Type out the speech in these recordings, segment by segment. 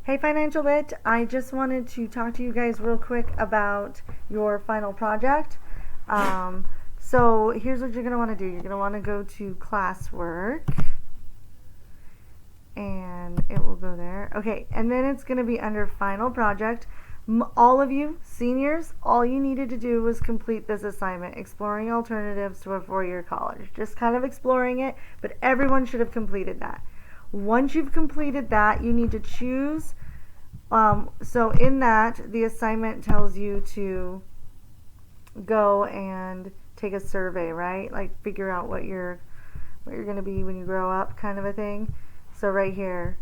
Hey Financial Lit, I just wanted to talk to you guys real quick about your final project. So here's what you're going to want to do. You're going to want to go to classwork and it will go there. Okay, and then it's going to be under final project. All of you seniors, all you needed to do was complete this assignment, exploring alternatives to a four-year college. Just kind of exploring it, but everyone should have completed that. Once you've completed that, you need to choose. So in that, the assignment tells you to go and take a survey, right? Like figure out what you're going to be when you grow up, kind of a thing. So right here,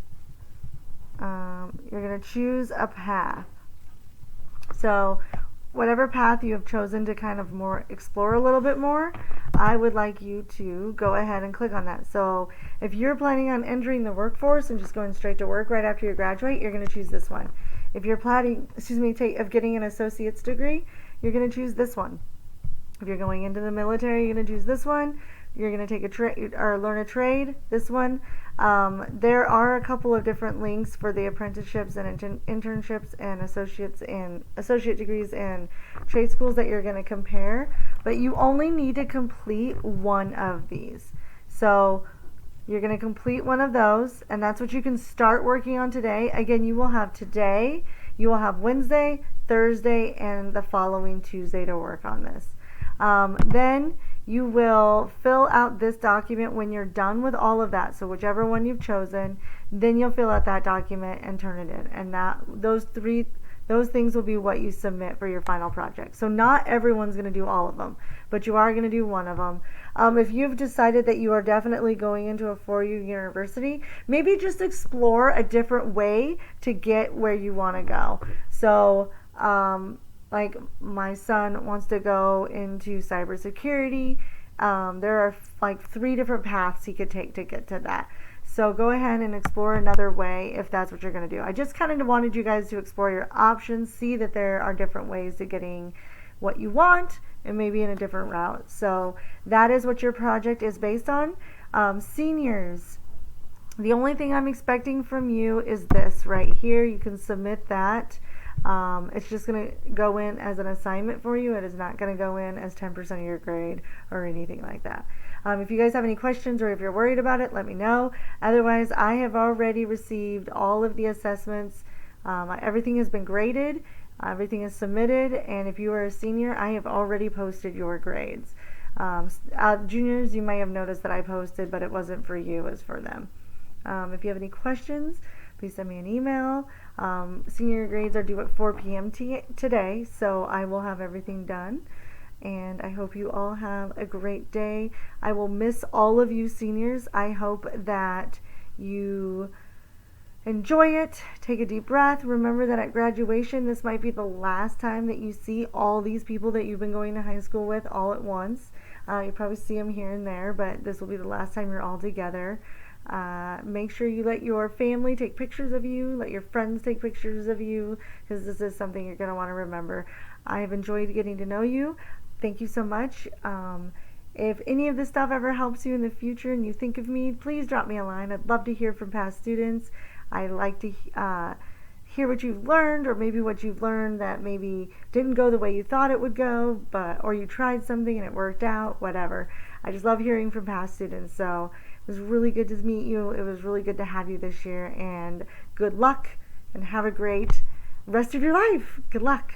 you're going to choose a path. So whatever path you have chosen to kind of more explore a little bit more, I would like you to go ahead and click on that. So if you're planning on entering the workforce and just going straight to work right after you graduate, you're going to choose this one. If you're planning, of getting an associate's degree, you're going to choose this one. If you're going into the military, you're going to choose this one. You're going to take a trade or learn a trade, this one. There are a couple of different links for the apprenticeships and internships and associate degrees and trade schools that you're going to compare, but you only need to complete one of these. So you're going to complete one of those, and that's what you can start working on today. Again, you will have today, you will have Wednesday, Thursday, and the following Tuesday to work on this. Then you will fill out this document when you're done with all of that. So whichever one you've chosen, then you'll fill out that document and turn it in. And those things will be what you submit for your final project. So not everyone's going to do all of them, but you are going to do one of them. If you've decided that you are definitely going into a four-year university, maybe just explore a different way to get where you want to go. So like my son wants to go into cybersecurity. There are like 3 different paths he could take to get to that. So go ahead and explore another way if that's what you're going to do. I just kind of wanted you guys to explore your options, see that there are different ways to getting what you want and maybe in a different route. So that is what your project is based on. Seniors, the only thing I'm expecting from you is this right here. You can submit that. It's just going to go in as an assignment for you. It is not going to go in as 10% of your grade or anything like that. If you guys have any questions or if you're worried about it, let me know. Otherwise, I have already received all of the assessments. Everything has been graded. Everything is submitted. And if you are a senior, I have already posted your grades. Juniors, you may have noticed that I posted, but it wasn't for you, it was for them. If you have any questions, please send me an email. Senior grades are due at 4 p.m. today, so I will have everything done. And I hope you all have a great day. I will miss all of you seniors. I hope that you enjoy it. Take a deep breath. Remember that at graduation, this might be the last time that you see all these people that you've been going to high school with all at once. You probably see them here and there, but this will be the last time you're all together. Make sure you let your family take pictures of you, let your friends take pictures of you, because this is something you're going to want to remember. I have enjoyed getting to know you. Thank you so much. If any of this stuff ever helps you in the future and you think of me, please drop me a line. I'd love to hear from past students. I like to hear what you've learned, or maybe what you've learned that maybe didn't go the way you thought it would go, or you tried something and it worked out, whatever. I just love hearing from past students. So it was really good to meet you. It was really good to have you this year, and good luck and have a great rest of your life. Good luck.